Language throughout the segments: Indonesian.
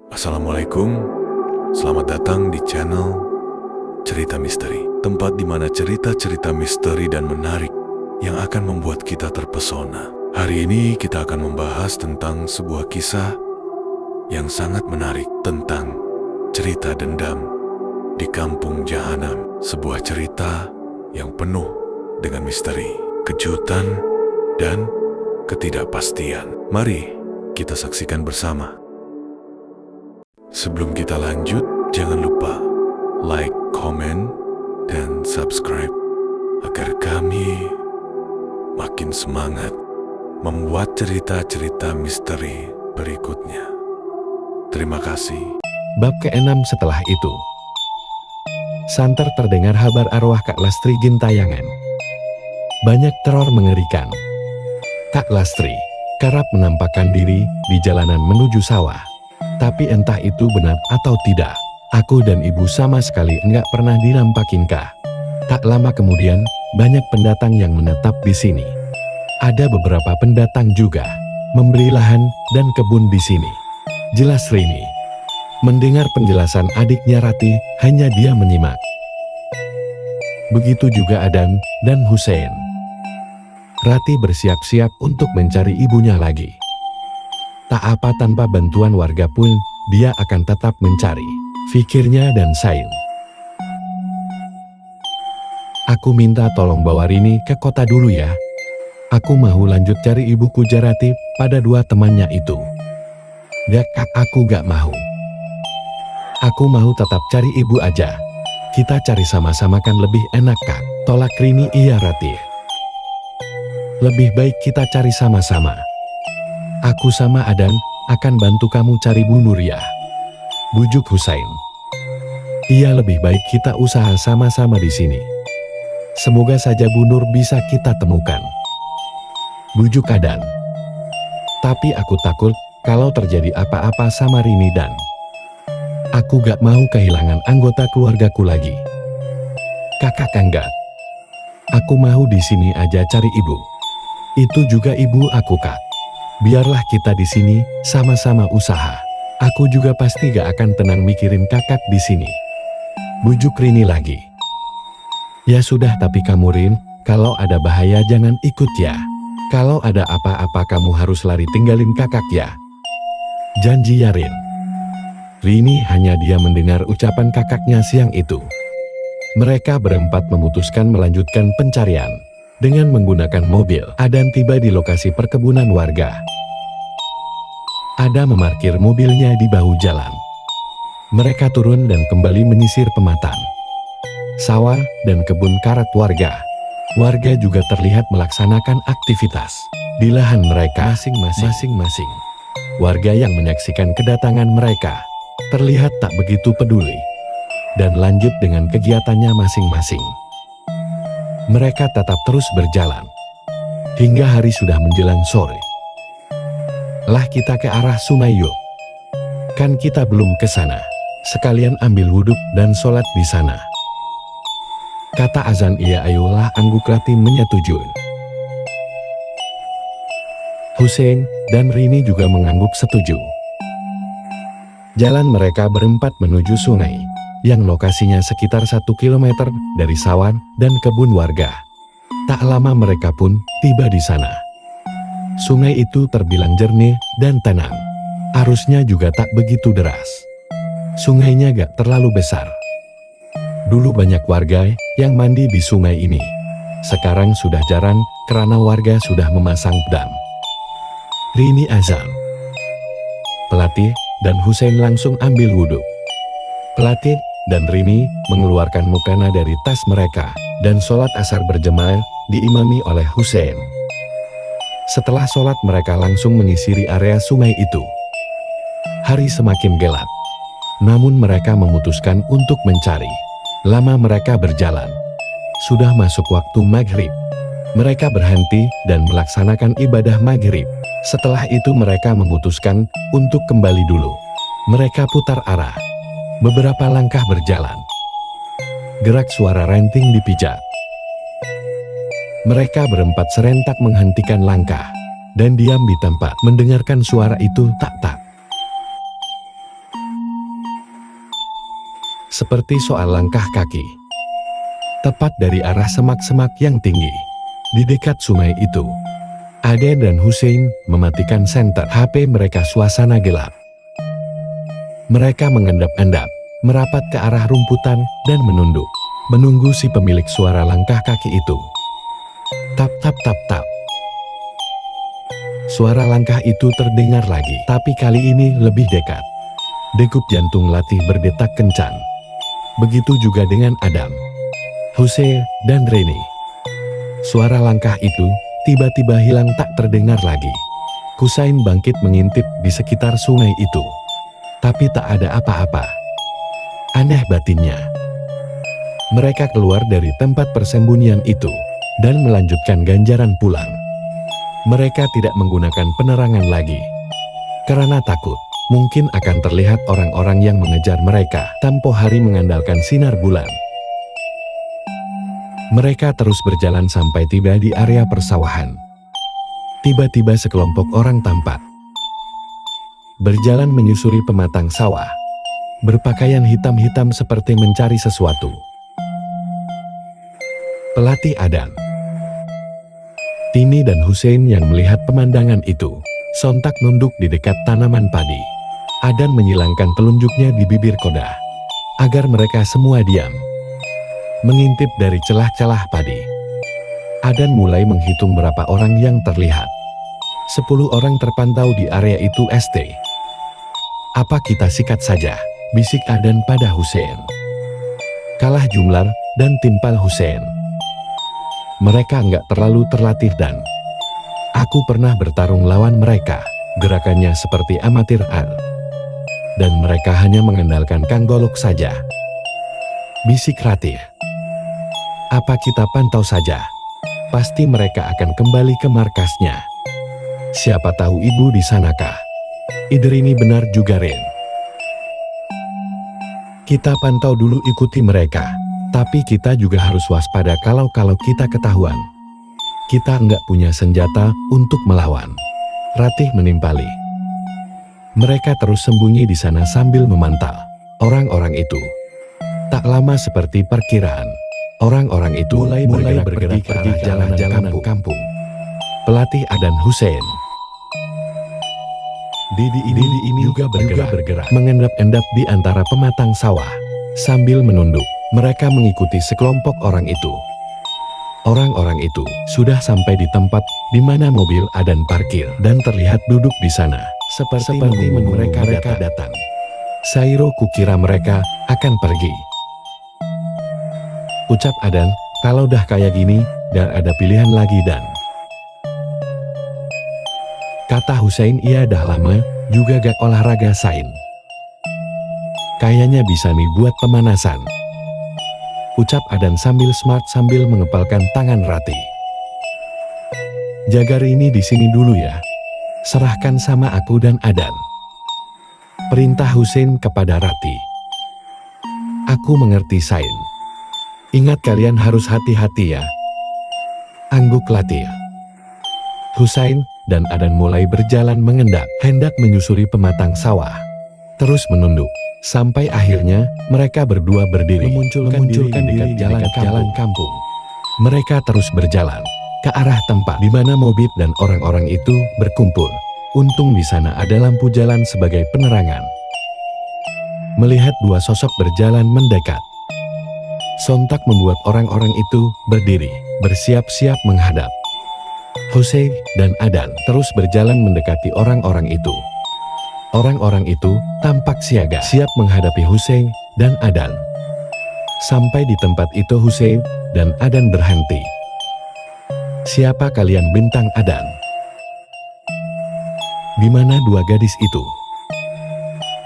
Assalamualaikum, selamat datang di channel Cerita Misteri, tempat di mana cerita-cerita misteri dan menarik yang akan membuat kita terpesona. Hari ini kita akan membahas tentang sebuah kisah yang sangat menarik tentang cerita dendam di Kampung Jahanam. Sebuah cerita yang penuh dengan misteri, kejutan, dan ketidakpastian. Mari kita saksikan bersama. Sebelum kita lanjut, jangan lupa like, komen, dan subscribe agar kami makin semangat membuat cerita-cerita misteri berikutnya. Terima kasih. Bab ke-6. Setelah itu, santer terdengar kabar arwah Kak Lastri gentayangan. Banyak teror mengerikan. Kak Lastri kerap menampakkan diri di jalanan menuju sawah. Tapi entah itu benar atau tidak, aku dan ibu sama sekali enggak pernah dinampakin Kak. Tak lama kemudian, banyak pendatang yang menetap di sini. Ada beberapa pendatang juga membeli lahan dan kebun di sini. Jelas Rini. Mendengar penjelasan adiknya Rati, hanya dia menyimak. Begitu juga Adan dan Hussein. Rati bersiap-siap untuk mencari ibunya lagi. Tak apa tanpa bantuan warga pun, dia akan tetap mencari, pikirnya dan Sain. Aku minta tolong bawa Rini ke kota dulu ya. Aku mau lanjut cari ibuku Jarati pada dua temannya itu. Ya Kak, aku gak mau. Aku mau tetap cari ibu aja. Kita cari sama-sama kan lebih enak Kak. Tolak Rini. Iya Rati. Lebih baik kita cari sama-sama. Aku sama Adan akan bantu kamu cari Bu Nuria. Bujuk Hussein. Iya, lebih baik kita usaha sama-sama di sini. Semoga saja Bu Nur bisa kita temukan. Bujuk Adan. Tapi aku takut kalau terjadi apa-apa sama Rini dan aku gak mau kehilangan anggota keluargaku lagi. Kakak enggak. Aku mau di sini aja cari ibu. Itu juga ibu aku Kak. Biarlah kita di sini sama-sama usaha. Aku juga pasti gak akan tenang mikirin kakak di sini. Bujuk Rini lagi. Ya sudah, tapi kamu Rin, kalau ada bahaya jangan ikut ya. Kalau ada apa-apa kamu harus lari tinggalin kakak ya. Janji ya Rin. Rini hanya dia mendengar ucapan kakaknya siang itu. Mereka berempat memutuskan melanjutkan pencarian. Dengan menggunakan mobil, Adan tiba di lokasi perkebunan warga. Ada memarkir mobilnya di bahu jalan. Mereka turun dan kembali menyisir pematang sawah dan kebun karet warga. Warga juga terlihat melaksanakan aktivitas di lahan mereka masing-masing. Warga yang menyaksikan kedatangan mereka terlihat tak begitu peduli dan lanjut dengan kegiatannya masing-masing. Mereka tetap terus berjalan hingga hari sudah menjelang sore. Lah kita ke arah sungai yuk. Kan kita belum ke sana. Sekalian ambil wudhu dan sholat di sana. Kata azan. Iya ayolah, angguk Rati menyetujui. Hussein dan Rini juga mengangguk setuju. Jalan mereka berempat menuju sungai yang lokasinya sekitar 1 kilometer dari sawah dan kebun warga. Tak lama mereka pun tiba di sana. Sungai itu terbilang jernih dan tenang. Arusnya juga tak begitu deras. Sungainya gak terlalu besar. Dulu banyak warga yang mandi di sungai ini. Sekarang sudah jarang karena warga sudah memasang dam. Rini azan. Pelatih dan Hussein langsung ambil wudhu. Pelatih dan Rini mengeluarkan mukena dari tas mereka dan sholat asar berjamaah diimami oleh Hussein. Setelah sholat mereka langsung menyisiri area sungai itu. Hari semakin gelap, namun mereka memutuskan untuk mencari. Lama mereka berjalan. Sudah masuk waktu maghrib. Mereka berhenti dan melaksanakan ibadah maghrib. Setelah itu mereka memutuskan untuk kembali dulu. Mereka putar arah. Beberapa langkah berjalan. Gerak suara renting dipijak. Mereka berempat serentak menghentikan langkah dan diam di tempat mendengarkan suara itu tak-tak. seperti soal langkah kaki. Tepat dari arah semak-semak yang tinggi, di dekat sungai itu, Aden dan Hussein mematikan senter HP mereka. Suasana gelap. Mereka mengendap-endap, merapat ke arah rumputan dan menunduk, menunggu si pemilik suara langkah kaki itu. Tap tap tap tap. Suara langkah itu terdengar lagi, tapi kali ini lebih dekat. Degup jantung Latih berdetak kencang. Begitu juga dengan Adam, Hussein, dan Reni. Suara langkah itu tiba-tiba hilang, tak terdengar lagi. Hussein bangkit mengintip di sekitar sungai itu, tapi tak ada apa-apa. Aneh batinnya. Mereka keluar dari tempat persembunyian itu dan melanjutkan ganjaran pulang. Mereka tidak menggunakan penerangan lagi karena takut mungkin akan terlihat orang-orang yang mengejar mereka. Tempo hari mengandalkan sinar bulan. Mereka terus berjalan sampai tiba di area persawahan. Tiba-tiba sekelompok orang tampak berjalan menyusuri pematang sawah, berpakaian hitam-hitam seperti mencari sesuatu. Pelatih Adan, Tini dan Hussein yang melihat pemandangan itu sontak nunduk di dekat tanaman padi. Adan menyilangkan telunjuknya di bibir Koda agar mereka semua diam, mengintip dari celah-celah padi. Adan mulai menghitung berapa orang yang terlihat. 10 orang terpantau di area itu. Apa kita sikat saja, bisik Adan pada Hussein. Kalah jumlah dan timpal Hussein. Mereka nggak terlalu terlatih dan aku pernah bertarung lawan mereka. Gerakannya seperti amatir dan mereka hanya mengandalkan kanggolok saja, bisik Ratih. Apa kita pantau saja? Pasti mereka akan kembali ke markasnya. Siapa tahu ibu di sanakah? Ide ini benar juga, Ren. Kita pantau dulu, ikuti mereka. Tapi kita juga harus waspada kalau kita ketahuan. Kita nggak punya senjata untuk melawan. Ratih menimpali. Mereka terus sembunyi di sana sambil memantau orang-orang itu. Tak lama seperti perkiraan, orang-orang itu mulai bergerak pergi ke jalan-jalan kampung. Pelatih Adan Hussein, Didi ini juga bergerak mengendap-endap di antara pematang sawah. Sambil menunduk, mereka mengikuti sekelompok orang itu. Orang-orang itu sudah sampai di tempat di mana mobil Adan parkir dan terlihat duduk di sana, seperti menunggu mereka datang. Sairo, kukira mereka akan pergi. Ucap Adan, kalau dah kayak gini, dan ada pilihan lagi dan. Kata Hussein, iya dah lama juga gak olahraga sain. Kayaknya bisa nih buat pemanasan. Ucap Adan sambil smart sambil mengepalkan tangan Ratih. Jaga Rini di sini dulu ya. Serahkan sama aku dan Adan. Perintah Hussein kepada Ratih. Aku mengerti Sain. Ingat kalian harus hati-hati ya. Angguk Latih. Hussein dan Adan mulai berjalan mengendap, hendak menyusuri pematang sawah. Terus menunduk, sampai akhirnya mereka berdua berdiri memunculkan diri dekat jalan kampung. Mereka terus berjalan ke arah tempat di mana mobil dan orang-orang itu berkumpul. Untung di sana ada lampu jalan sebagai penerangan. Melihat dua sosok berjalan mendekat, sontak membuat orang-orang itu berdiri, bersiap-siap menghadap. Hussein dan Adan terus berjalan mendekati orang-orang itu. Orang-orang itu tampak siaga, siap menghadapi Hussein dan Adan. Sampai di tempat itu Hussein dan Adan berhenti. Siapa kalian? Bintang Adan. Di mana dua gadis itu?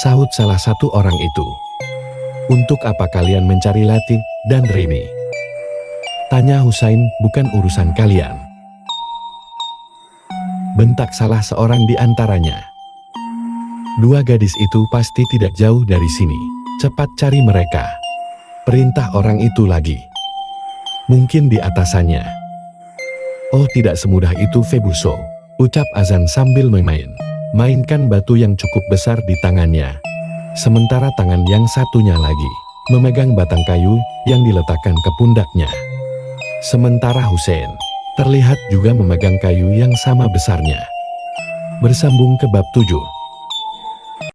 Sahut salah satu orang itu. Untuk apa kalian mencari Latih dan Rini? Tanya Hussein, bukan urusan kalian. Bentak salah seorang di antaranya. Dua gadis itu pasti tidak jauh dari sini. Cepat cari mereka. Perintah orang itu lagi. Mungkin di atasannya. Oh, tidak semudah itu Febuso. Ucap Azan sambil mainkan batu yang cukup besar di tangannya. Sementara tangan yang satunya lagi memegang batang kayu yang diletakkan ke pundaknya. Sementara Hussein terlihat juga memegang kayu yang sama besarnya. Bersambung ke bab 7.